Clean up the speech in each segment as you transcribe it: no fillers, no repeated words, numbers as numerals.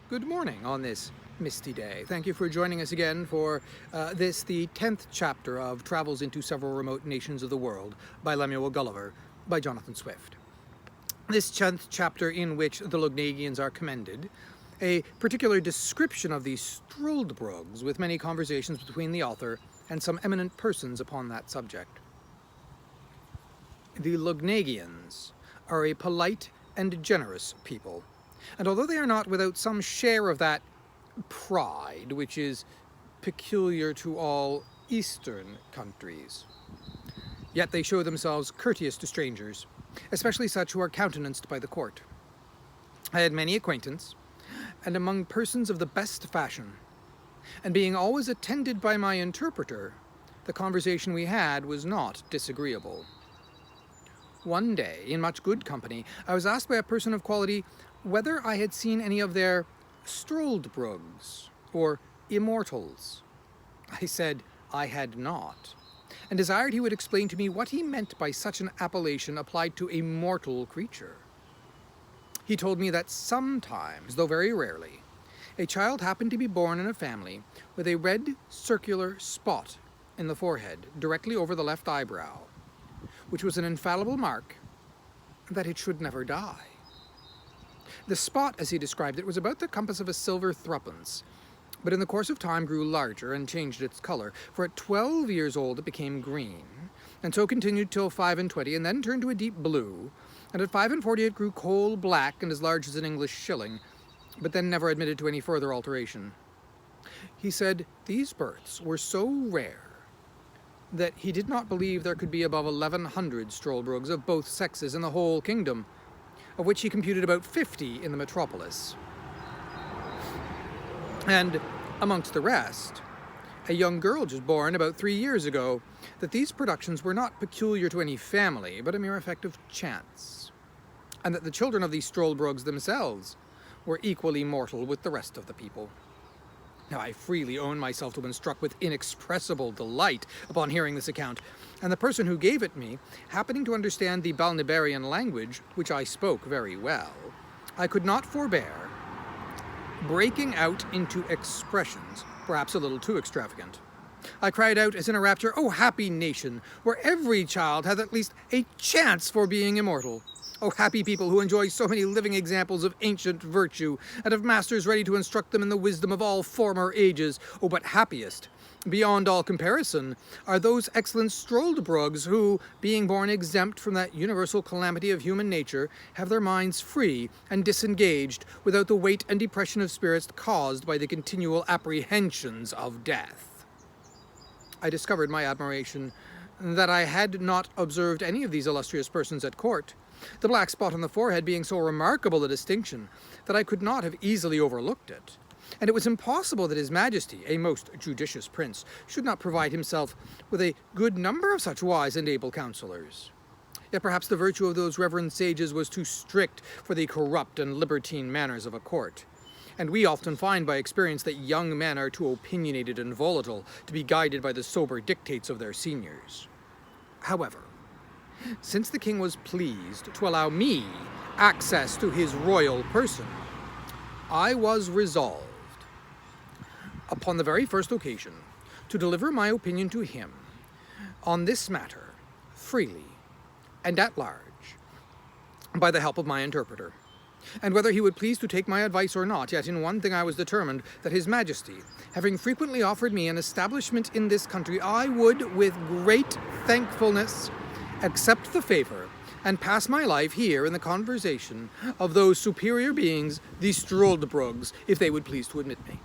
Good morning on this misty day. Thank you for joining us again for the 10th chapter of Travels into Several Remote Nations of the World by Lemuel Gulliver by Jonathan Swift. This 10th chapter in which the Lugnagians are commended, a particular description of the Struldbrugs with many conversations between the author and some eminent persons upon that subject. The Lugnagians are a polite and generous people, and although they are not without some share of that pride which is peculiar to all Eastern countries, yet they show themselves courteous to strangers, especially such who are countenanced by the court. I had many acquaintance, and among persons of the best fashion, and being always attended by my interpreter, the conversation we had was not disagreeable. One day, in much good company, I was asked by a person of quality whether I had seen any of their Struldbrugs, or immortals. I said I had not, and desired he would explain to me what he meant by such an appellation applied to a mortal creature. He told me that sometimes, though very rarely, a child happened to be born in a family with a red circular spot in the forehead directly over the left eyebrow, which was an infallible mark that it should never die. The spot, as he described it, was about the compass of a silver threepence, but in the course of time grew larger and changed its color, for at 12 years old it became green, and so continued till 25, and then turned to a deep blue, and at 45 it grew coal black and as large as an English shilling, but then never admitted to any further alteration. He said these births were so rare that he did not believe there could be above 1,100 Struldbrugs of both sexes in the whole kingdom, of which he computed about 50 in the metropolis. And amongst the rest, a young girl just born about 3 years ago, that these productions were not peculiar to any family, but a mere effect of chance, and that the children of these Struldbrugs themselves were equally mortal with the rest of the people. Now, I freely own myself to have been struck with inexpressible delight upon hearing this account, and the person who gave it me, happening to understand the Balnibarian language, which I spoke very well, I could not forbear breaking out into expressions, perhaps a little too extravagant. I cried out as in a rapture, "O happy nation, where every child hath at least a chance for being immortal! O happy people who enjoy so many living examples of ancient virtue, and of masters ready to instruct them in the wisdom of all former ages! O but happiest, beyond all comparison, are those excellent Struldbrugs who, being born exempt from that universal calamity of human nature, have their minds free and disengaged, without the weight and depression of spirits caused by the continual apprehensions of death." I discovered my admiration that I had not observed any of these illustrious persons at court, the black spot on the forehead being so remarkable a distinction that I could not have easily overlooked it, and it was impossible that His Majesty, a most judicious prince, should not provide himself with a good number of such wise and able counselors. Yet perhaps the virtue of those reverend sages was too strict for the corrupt and libertine manners of a court, and we often find by experience that young men are too opinionated and volatile to be guided by the sober dictates of their seniors. However, since the king was pleased to allow me access to his royal person, I was resolved, upon the very first occasion, to deliver my opinion to him on this matter freely and at large, by the help of my interpreter. And whether he would please to take my advice or not, yet in one thing I was determined, that His Majesty, having frequently offered me an establishment in this country, I would, with great thankfulness, accept the favor, and pass my life here in the conversation of those superior beings, the Struldbrugs, if they would please to admit me.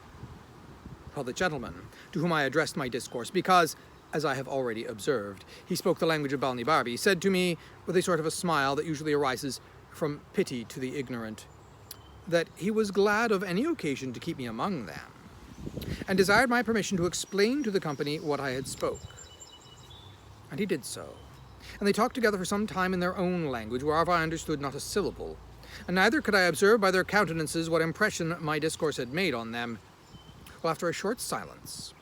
Well, the gentleman, to whom I addressed my discourse, because, as I have already observed, he spoke the language of Balnibarbi, said to me, with a sort of a smile that usually arises from pity to the ignorant, that he was glad of any occasion to keep me among them, and desired my permission to explain to the company what I had spoke. And he did so, and they talked together for some time in their own language, whereof I understood not a syllable, and neither could I observe by their countenances what impression my discourse had made on them. Well, after a short silence,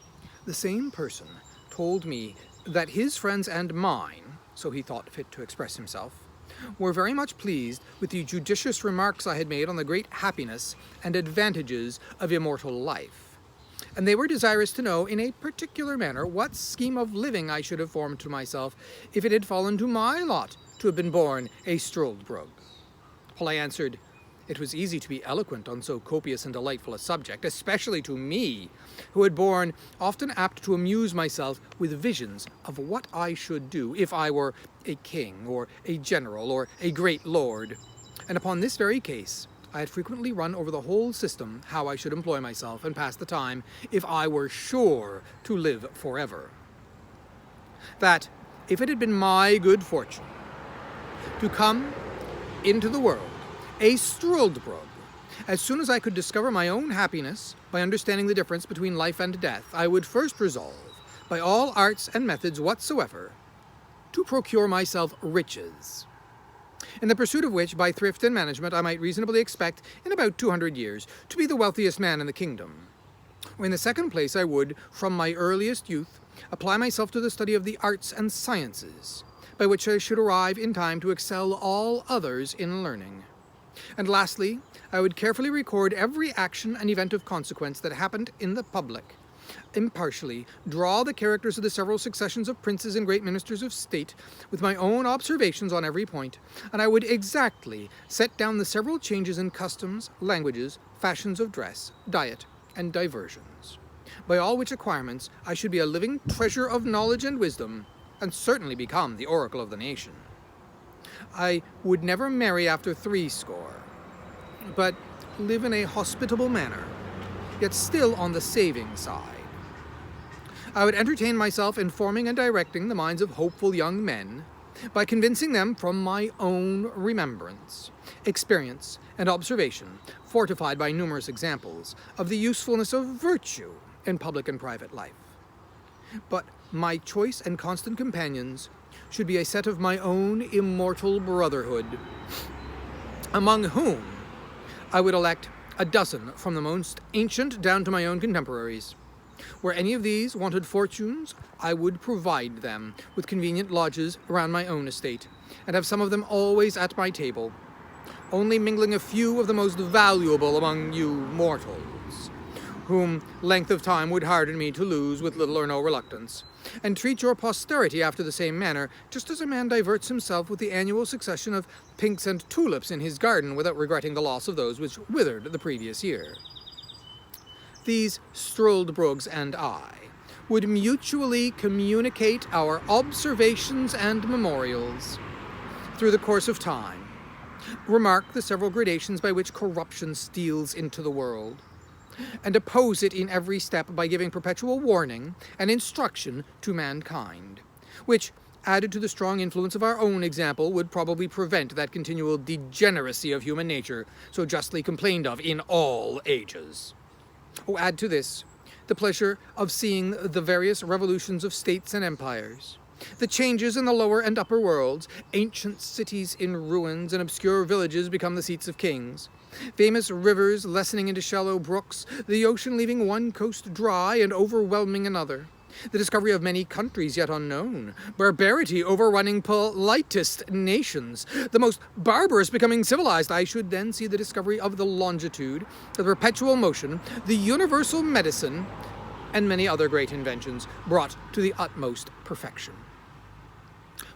the same person told me that his friends and mine, so he thought fit to express himself, were very much pleased with the judicious remarks I had made on the great happiness and advantages of immortal life, and they were desirous to know in a particular manner what scheme of living I should have formed to myself if it had fallen to my lot to have been born a Struldbrug. Well, I answered, it was easy to be eloquent on so copious and delightful a subject, especially to me, who had borne often apt to amuse myself with visions of what I should do if I were a king, or a general, or a great lord. And upon this very case, I had frequently run over the whole system, how I should employ myself and pass the time if I were sure to live forever. That, if it had been my good fortune to come into the world a Struldbrug, as soon as I could discover my own happiness by understanding the difference between life and death, I would first resolve, by all arts and methods whatsoever, to procure myself riches, in the pursuit of which, by thrift and management, I might reasonably expect, in about 200 years, to be the wealthiest man in the kingdom. In the second place, I would, from my earliest youth, apply myself to the study of the arts and sciences, by which I should arrive in time to excel all others in learning. And lastly, I would carefully record every action and event of consequence that happened in the public, impartially draw the characters of the several successions of princes and great ministers of state, with my own observations on every point, and I would exactly set down the several changes in customs, languages, fashions of dress, diet, and diversions. By all which acquirements I should be a living treasure of knowledge and wisdom, and certainly become the oracle of the nation. I would never marry after 60, but live in a hospitable manner, yet still on the saving side. I would entertain myself in forming and directing the minds of hopeful young men by convincing them from my own remembrance, experience, and observation, fortified by numerous examples, of the usefulness of virtue in public and private life. But my choice and constant companions should be a set of my own immortal brotherhood, among whom I would elect a dozen from the most ancient down to my own contemporaries. Where any of these wanted fortunes, I would provide them with convenient lodges around my own estate, and have some of them always at my table, only mingling a few of the most valuable among you mortals, whom length of time would harden me to lose with little or no reluctance, and treat your posterity after the same manner, just as a man diverts himself with the annual succession of pinks and tulips in his garden without regretting the loss of those which withered the previous year. These Struldbrugs and I would mutually communicate our observations and memorials through the course of time, remark the several gradations by which corruption steals into the world, and oppose it in every step by giving perpetual warning and instruction to mankind, which, added to the strong influence of our own example, would probably prevent that continual degeneracy of human nature so justly complained of in all ages. Add to this the pleasure of seeing the various revolutions of states and empires, the changes in the lower and upper worlds, ancient cities in ruins and obscure villages become the seats of kings, famous rivers lessening into shallow brooks, the ocean leaving one coast dry and overwhelming another, the discovery of many countries yet unknown, barbarity overrunning politest nations, the most barbarous becoming civilized. I should then see the discovery of the longitude, the perpetual motion, the universal medicine, and many other great inventions brought to the utmost perfection.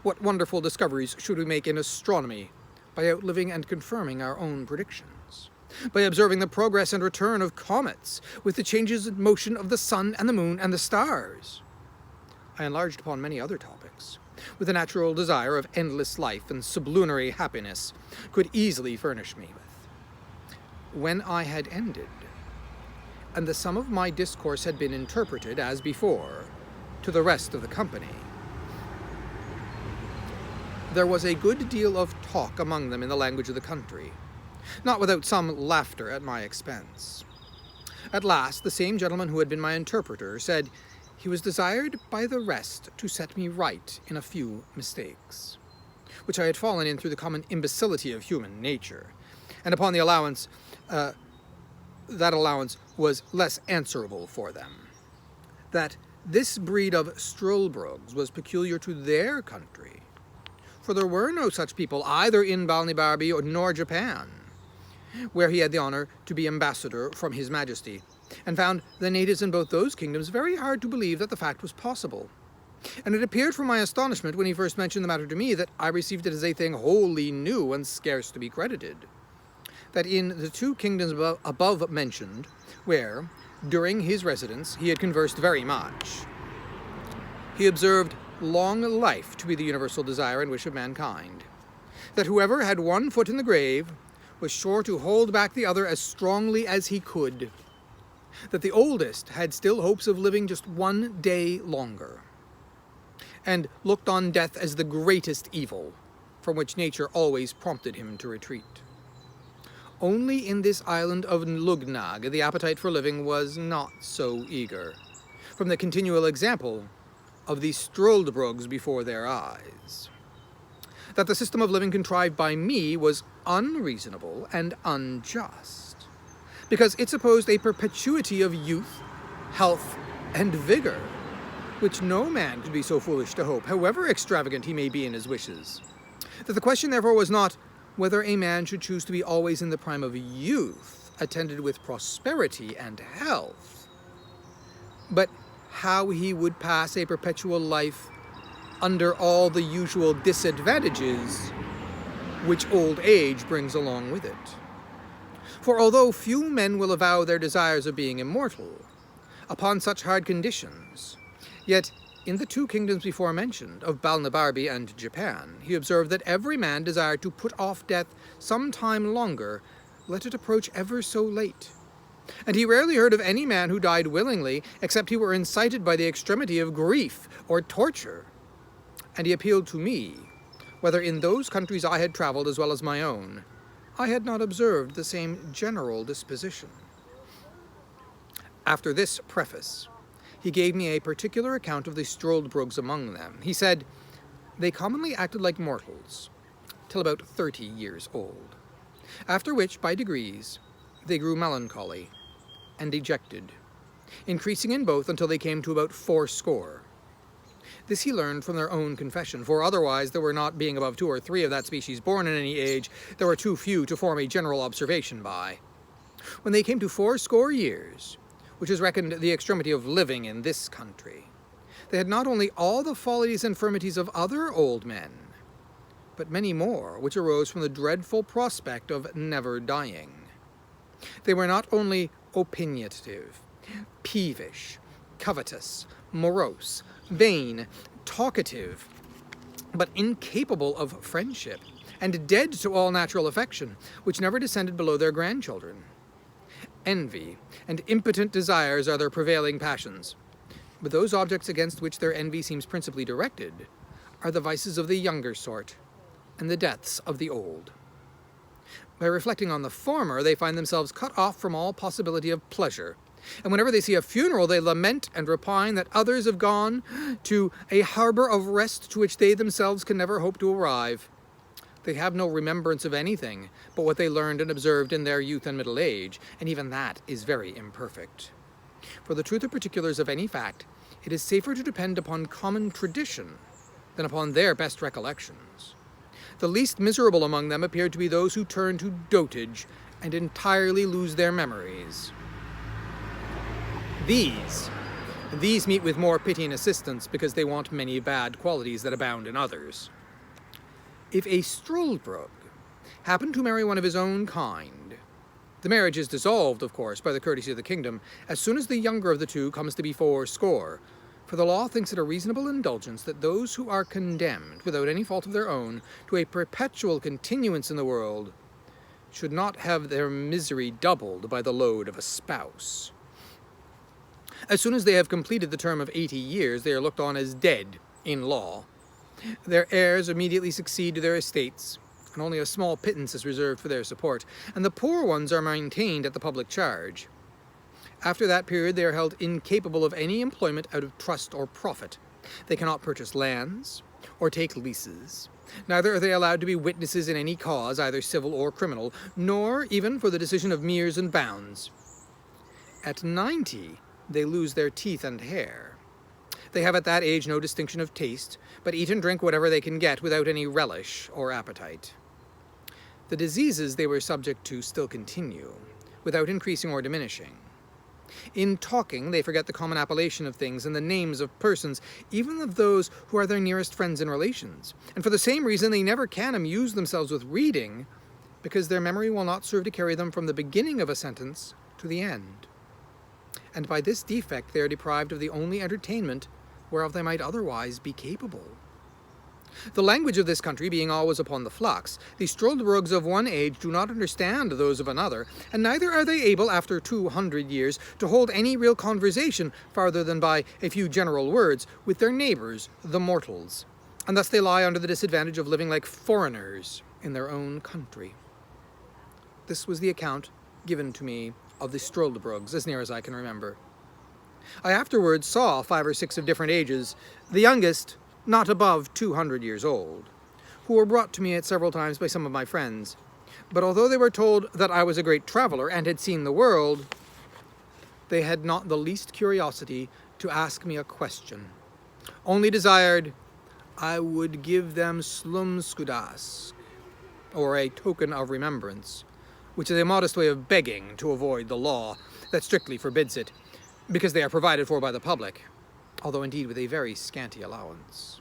What wonderful discoveries should we make in astronomy by outliving and confirming our own predictions, by observing the progress and return of comets, with the changes in motion of the sun and the moon and the stars. I enlarged upon many other topics, with the natural desire of endless life and sublunary happiness could easily furnish me with. When I had ended, and the sum of my discourse had been interpreted, as before, to the rest of the company, there was a good deal of talk among them in the language of the country, not without some laughter at my expense. At last, the same gentleman who had been my interpreter said he was desired by the rest to set me right in a few mistakes, which I had fallen in through the common imbecility of human nature, and upon the allowance, that allowance was less answerable for them. That this breed of Struldbrugs was peculiar to their country for there were no such people either in Balnibarbi nor Japan, where he had the honour to be ambassador from His Majesty, and found the natives in both those kingdoms very hard to believe that the fact was possible. And it appeared from my astonishment when he first mentioned the matter to me that I received it as a thing wholly new and scarce to be credited, that in the two kingdoms above mentioned, where, during his residence, he had conversed very much, he observed long life to be the universal desire and wish of mankind, that whoever had one foot in the grave was sure to hold back the other as strongly as he could, that the oldest had still hopes of living just one day longer, and looked on death as the greatest evil, from which nature always prompted him to retreat. Only in this island of Lugnag the appetite for living was not so eager, from the continual example of the Struldbrugs before their eyes. That the system of living contrived by me was unreasonable and unjust, because it supposed a perpetuity of youth, health, and vigor, which no man could be so foolish to hope, however extravagant he may be in his wishes. That the question therefore was not whether a man should choose to be always in the prime of youth, attended with prosperity and health, but how he would pass a perpetual life under all the usual disadvantages which old age brings along with it. For although few men will avow their desires of being immortal, upon such hard conditions, yet in the two kingdoms before mentioned, of Balnibarbi and Japan, he observed that every man desired to put off death some time longer, let it approach ever so late. And he rarely heard of any man who died willingly, except he were incited by the extremity of grief or torture. And he appealed to me, whether in those countries I had travelled as well as my own, I had not observed the same general disposition. After this preface, he gave me a particular account of the Struldbrugs among them. He said, they commonly acted like mortals, till about 30 years old, after which, by degrees, they grew melancholy and dejected, increasing in both until they came to about 80. This he learned from their own confession, for otherwise there were not being above 2 or 3 of that species born in any age, there were too few to form a general observation by. When they came to 80 years, which is reckoned the extremity of living in this country, they had not only all the follies and infirmities of other old men, but many more, which arose from the dreadful prospect of never dying. They were not only opinionative, peevish, covetous, morose, vain, talkative, but incapable of friendship, and dead to all natural affection, which never descended below their grandchildren. Envy and impotent desires are their prevailing passions, but those objects against which their envy seems principally directed are the vices of the younger sort and the deaths of the old. By reflecting on the former, they find themselves cut off from all possibility of pleasure, and whenever they see a funeral, they lament and repine that others have gone to a harbour of rest to which they themselves can never hope to arrive. They have no remembrance of anything but what they learned and observed in their youth and middle age, and even that is very imperfect. For the truth or particulars of any fact, it is safer to depend upon common tradition than upon their best recollections. The least miserable among them appeared to be those who turn to dotage and entirely lose their memories. These meet with more pity and assistance because they want many bad qualities that abound in others. If a Struldbrug happened to marry one of his own kind, the marriage is dissolved, of course, by the courtesy of the kingdom, as soon as the younger of the two comes to be 80, for the law thinks it a reasonable indulgence that those who are condemned, without any fault of their own, to a perpetual continuance in the world, should not have their misery doubled by the load of a spouse. As soon as they have completed the term of 80 years, they are looked on as dead in law. Their heirs immediately succeed to their estates, and only a small pittance is reserved for their support, and the poor ones are maintained at the public charge. After that period, they are held incapable of any employment out of trust or profit. They cannot purchase lands or take leases. Neither are they allowed to be witnesses in any cause, either civil or criminal, nor even for the decision of meres and bounds. At 90, they lose their teeth and hair. They have at that age no distinction of taste, but eat and drink whatever they can get without any relish or appetite. The diseases they were subject to still continue, without increasing or diminishing. In talking, they forget the common appellation of things and the names of persons, even of those who are their nearest friends and relations. And for the same reason, they never can amuse themselves with reading, because their memory will not serve to carry them from the beginning of a sentence to the end. And by this defect they are deprived of the only entertainment whereof they might otherwise be capable. The language of this country being always upon the flux, the Struldbrugs of one age do not understand those of another, and neither are they able, after 200 years, to hold any real conversation farther than by a few general words with their neighbours, the mortals, and thus they lie under the disadvantage of living like foreigners in their own country. This was the account given to me of the Struldbrugs, as near as I can remember. I afterwards saw 5 or 6 of different ages, the youngest not above 200 years old, who were brought to me at several times by some of my friends. But although they were told that I was a great traveller and had seen the world, they had not the least curiosity to ask me a question, only desired I would give them slumskudask, or a token of remembrance, which is a modest way of begging to avoid the law that strictly forbids it, because they are provided for by the public, although indeed with a very scanty allowance.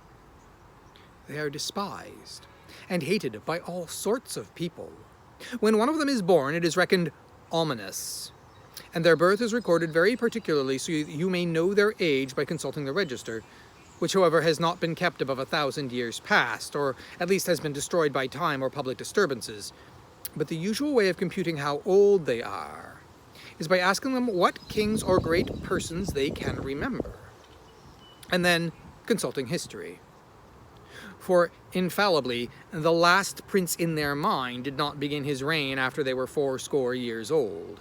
They are despised and hated by all sorts of people. When one of them is born, it is reckoned ominous, and their birth is recorded very particularly, so you may know their age by consulting the register, which, however, has not been kept above 1,000 years past, or at least has been destroyed by time or public disturbances. But the usual way of computing how old they are is by asking them what kings or great persons they can remember, and then consulting history. For infallibly, the last prince in their mind did not begin his reign after they were 80 years old.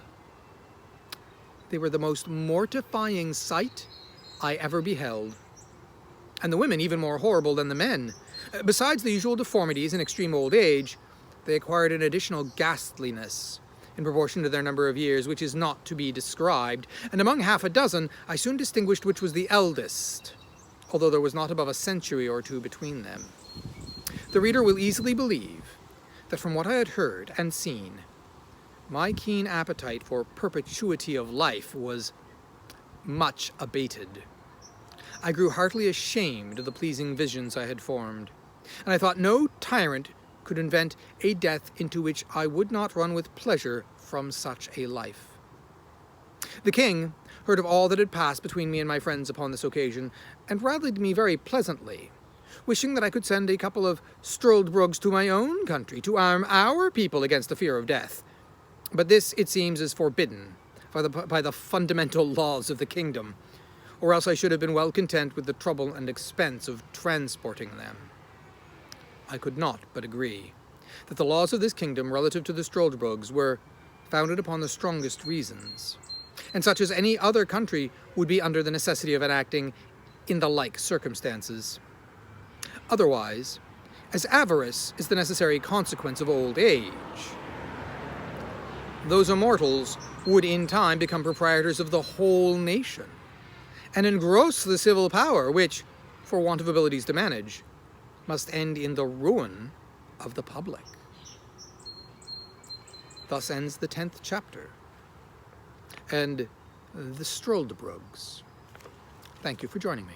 They were the most mortifying sight I ever beheld, and the women even more horrible than the men. Besides the usual deformities and extreme old age, they acquired an additional ghastliness in proportion to their number of years, which is not to be described, and among 6 I soon distinguished which was the eldest, although there was not above a century or 2 between them. The reader will easily believe that from what I had heard and seen, my keen appetite for perpetuity of life was much abated. I grew heartily ashamed of the pleasing visions I had formed, and I thought no tyrant could invent a death into which I would not run with pleasure from such a life. The king heard of all that had passed between me and my friends upon this occasion, and rallied me very pleasantly, wishing that I could send a couple of Struldbrugs to my own country to arm our people against the fear of death. But this, it seems, is forbidden by the fundamental laws of the kingdom, or else I should have been well content with the trouble and expense of transporting them. I could not but agree that the laws of this kingdom relative to the Struldbrugs were founded upon the strongest reasons, and such as any other country would be under the necessity of enacting in the like circumstances. Otherwise, as avarice is the necessary consequence of old age, those immortals would in time become proprietors of the whole nation, and engross the civil power, which, for want of abilities to manage, must end in the ruin of the public. Thus ends the 10th chapter, and the Struldbrugs. Thank you for joining me.